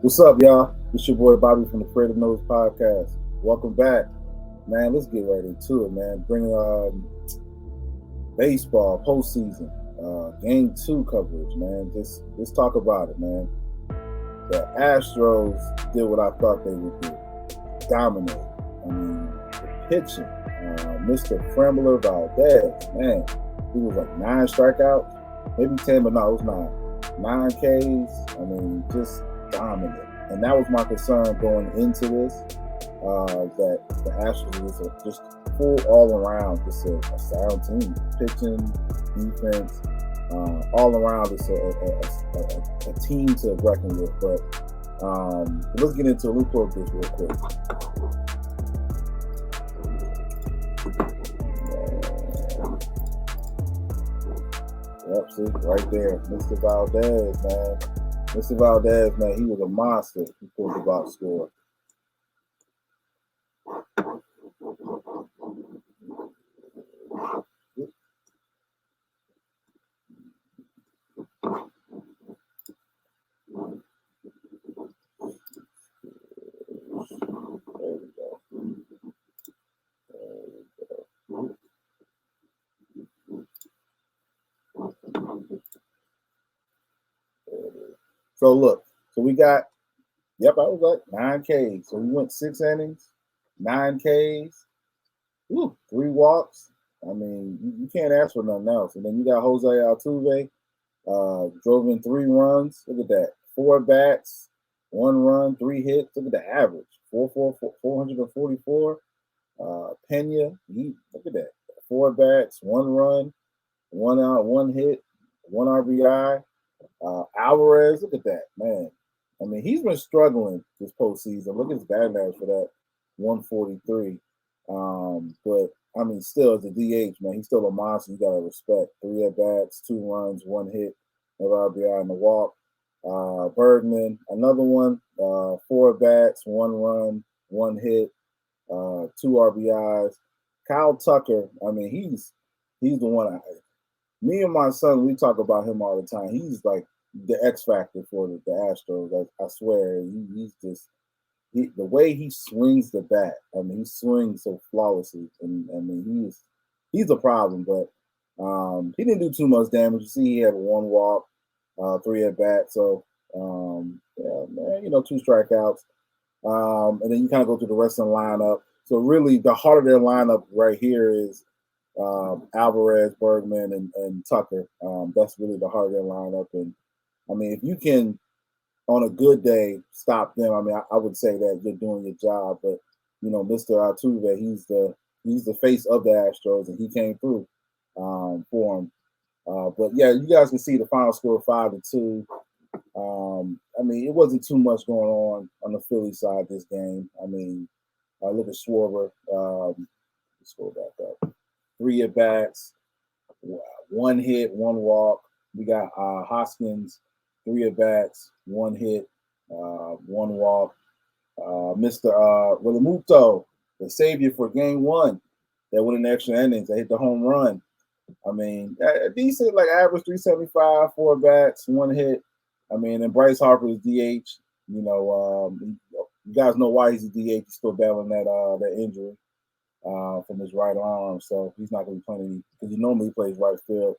What's up, y'all? It's your boy Bobby from the Creative podcast. Welcome back, man. Let's get right into it, man. Bring baseball postseason, game two coverage, man. Just talk about it, man. The Astros did what I thought they would do: dominate. I mean, the pitching, Mr. Frambler Valdez, man, he was like 9 strikeouts, maybe 10, but no, it was 9 Ks. I mean, just dominant. And that was my concern going into this, that the Astros was just full all around, just a sound team, pitching, defense, all around. It's a team to reckon with. But let's get into it. Let me pull up this real quick. Yep, see, right there, Mr. Valdez, man. Mr. Valdez, man, he was a monster. He pulled the box score. There we go. So look, so we got, I was like 9 Ks. So we went 6 innings, 9 Ks, 3 walks. I mean, you can't ask for nothing else. And then you got Jose Altuve, drove in 3 runs. Look at that. 4 bats, 1 run, 3 hits. Look at the average. 444. Pena, look at that. 4 bats, 1 run, 1 out, 1 hit, 1 RBI. Alvarez, look at that, man. I mean, he's been struggling this postseason. Look at his batting average for that 143. But I mean, still as a DH, man, he's still a monster. You gotta respect. 3 at bats, 2 runs, 1 hit, no RBI in the walk. Bergman, another one, 4 bats, 1 run, 1 hit, 2 RBIs. Kyle Tucker, I mean, he's the one. Me and my son, we talk about him all the time. He's like the X factor for the Astros. I swear, he's just the way he swings the bat. I mean, he swings so flawlessly, and I mean, he's a problem. But he didn't do too much damage. You see, he had 1 walk, 3 at bat. So yeah, man, 2 strikeouts. And then you kind of go through the rest of the lineup. So really, the heart of their lineup right here is Alvarez, Bergman, and Tucker. That's really the heart of their lineup. And I mean, if you can, on a good day, stop them, I mean, I would say that you're doing your job. But Mr. Altuve, he's the face of the Astros, and he came through for him. But yeah, you guys can see the final score 5-2. I mean, it wasn't too much going on the Phillies side this game. I mean, look at Schwarber. Let's go back up. 3 at bats, 1 hit, 1 walk. We got Hoskins, 3 at bats, 1 hit, 1 walk. Mr. Realmuto, the savior for game one, that went in extra innings. They hit the home run. I mean, a decent, like average 375, 4 bats, 1 hit. I mean, and Bryce Harper is DH. You guys know why he's a DH. He's still battling that injury from his right arm, so he's not going to be playing any, because he normally plays right field,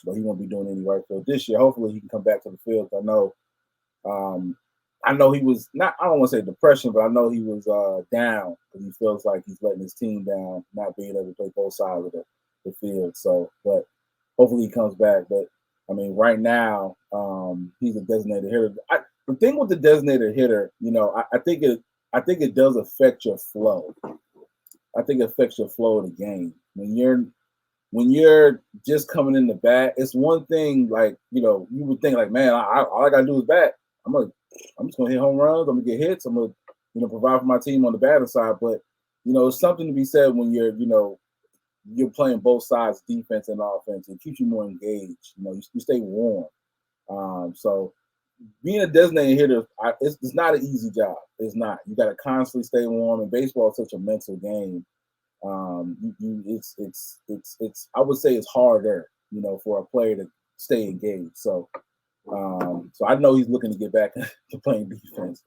but he won't be doing any right field this year. Hopefully, he can come back to the field. I know he was not. I don't want to say depression, but I know he was down because he feels like he's letting his team down, not being able to play both sides of the field. So, but hopefully he comes back. But I mean, right now, he's a designated hitter. The thing with the designated hitter, I think it does affect your flow. I think it affects your flow of the game. When you're just coming in the bat, it's one thing, like, you would think like, man, all I gotta do is bat. I'm just gonna hit home runs, I'm gonna get hits, I'm gonna provide for my team on the batting side. But it's something to be said when you're playing both sides, defense and offense. It keeps you more engaged. You stay warm. So being a designated hitter, it's not an easy job. It's not. You got to constantly stay warm, and baseball is such a mental game. It's I would say it's harder, for a player to stay engaged. So So I know he's looking to get back to playing defense.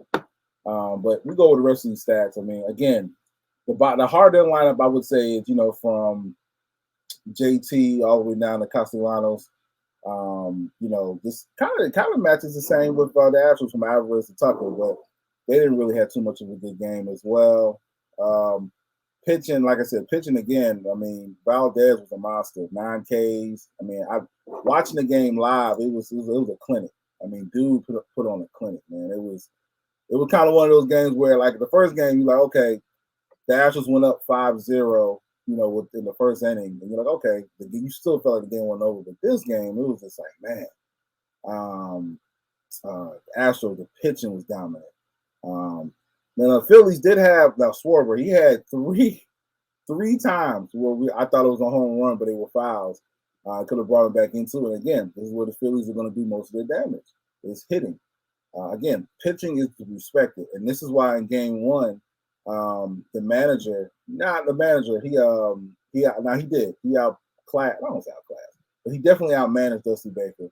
But we go with the rest of these stats. I mean, again, the hard end lineup I would say is from JT all the way down to Castellanos. This kind of matches the same with the Astros from Alvarez to Tucker, but they didn't really have too much of a good game as well. Pitching, like I said, again. I mean, Valdez was a monster, 9 Ks. I mean, watching the game live, it was a clinic. I mean, dude put on a clinic, man. It was kind of one of those games where, like, the first game, you're like, okay, the Astros went up 5-0, within the first inning, and you're like, okay, you still felt like the game went over. But this game, it was just like, man, Astros, the pitching was dominant. Now the Phillies did have Schwarber. He had three times where I thought it was a home run, but they were fouls. Could have brought him back into it. Again, this is where the Phillies are going to do most of their damage. Is hitting. Again, pitching is to be respected, and this is why in Game 1, the manager, not the manager, he outclassed. I don't say outclassed, but he definitely outmanaged Dusty Baker.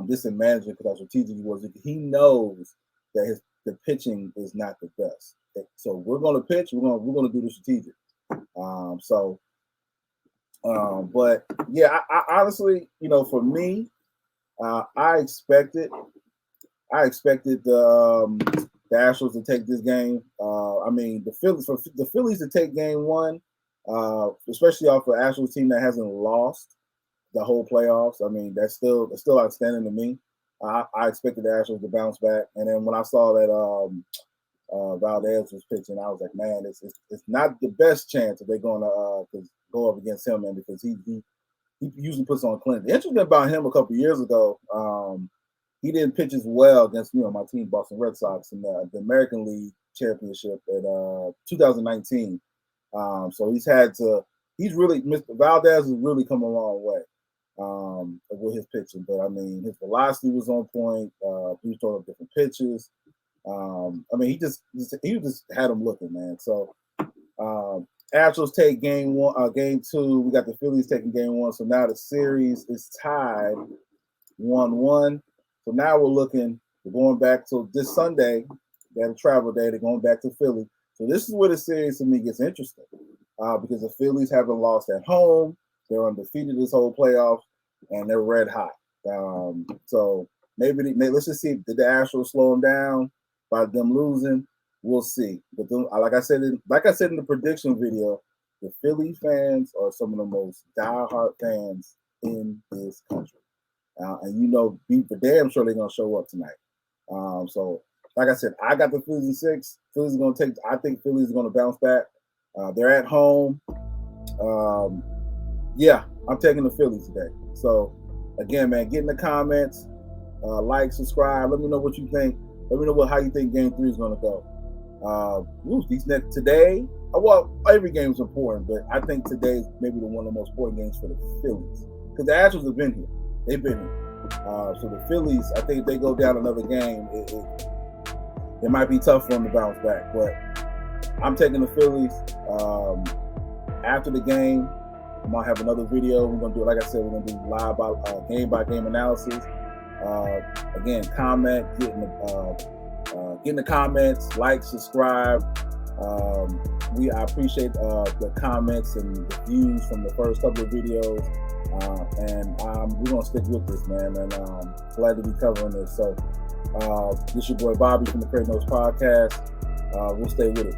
This in management because how strategic he was. He knows that the pitching is not the best. So we're going to pitch. We're going to do the strategic. But yeah, I honestly, for me, I expected the Astros to take this game. I mean, the Phillies to take Game 1, especially off an Astros team that hasn't lost the whole playoffs. I mean, that's still outstanding to me. I expected the Astros to bounce back, and then when I saw that Valdez was pitching, I was like, man, it's not the best chance that they're going to go up against him, man, because he usually puts on clinic. The interesting about him a couple years ago, he didn't pitch as well against my team, Boston Red Sox, in the American League Championship at 2019. So Mr. Valdez has really come a long way with his pitching. But I mean, his velocity was on point. He was throwing up different pitches. I mean, he just had him looking, man. So Astros take Game 1, Game 2. We got the Phillies taking Game 1. So now the series is tied 1-1. So now we're going back to this Sunday. They have a travel day. They're going back to Philly. So this is where the series to me gets interesting because the Phillies haven't lost at home. They're undefeated this whole playoff, and they're red hot. So maybe let's just see. Did the Astros slow them down by them losing? We'll see. But like I said in the prediction video, the Philly fans are some of the most diehard fans in this country. And be for damn sure they're gonna show up tonight. So like I said, I got the Phillies in 6. I think Phillies are gonna bounce back. They're at home. Yeah, I'm taking the Phillies today. So again, man, get in the comments, like, subscribe. Let me know what you think. Let me know how you think Game 3 is gonna go. Today, well, every game is important, but I think today is maybe one of the most important games for the Phillies because the Astros have been here. They've been here. So the Phillies, I think if they go down another game, it might be tough for them to bounce back. But I'm taking the Phillies. After the game, I might have another video. We're going to do, like I said, we're going to do live game-by-game analysis. Again, comment, get in the comments, like, subscribe. I appreciate the comments and the views from the first couple of videos. And we're going to stick with this, man. And glad to be covering this. So this your boy Bobby from the Kreative podcast. We'll stay with it.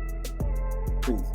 Peace.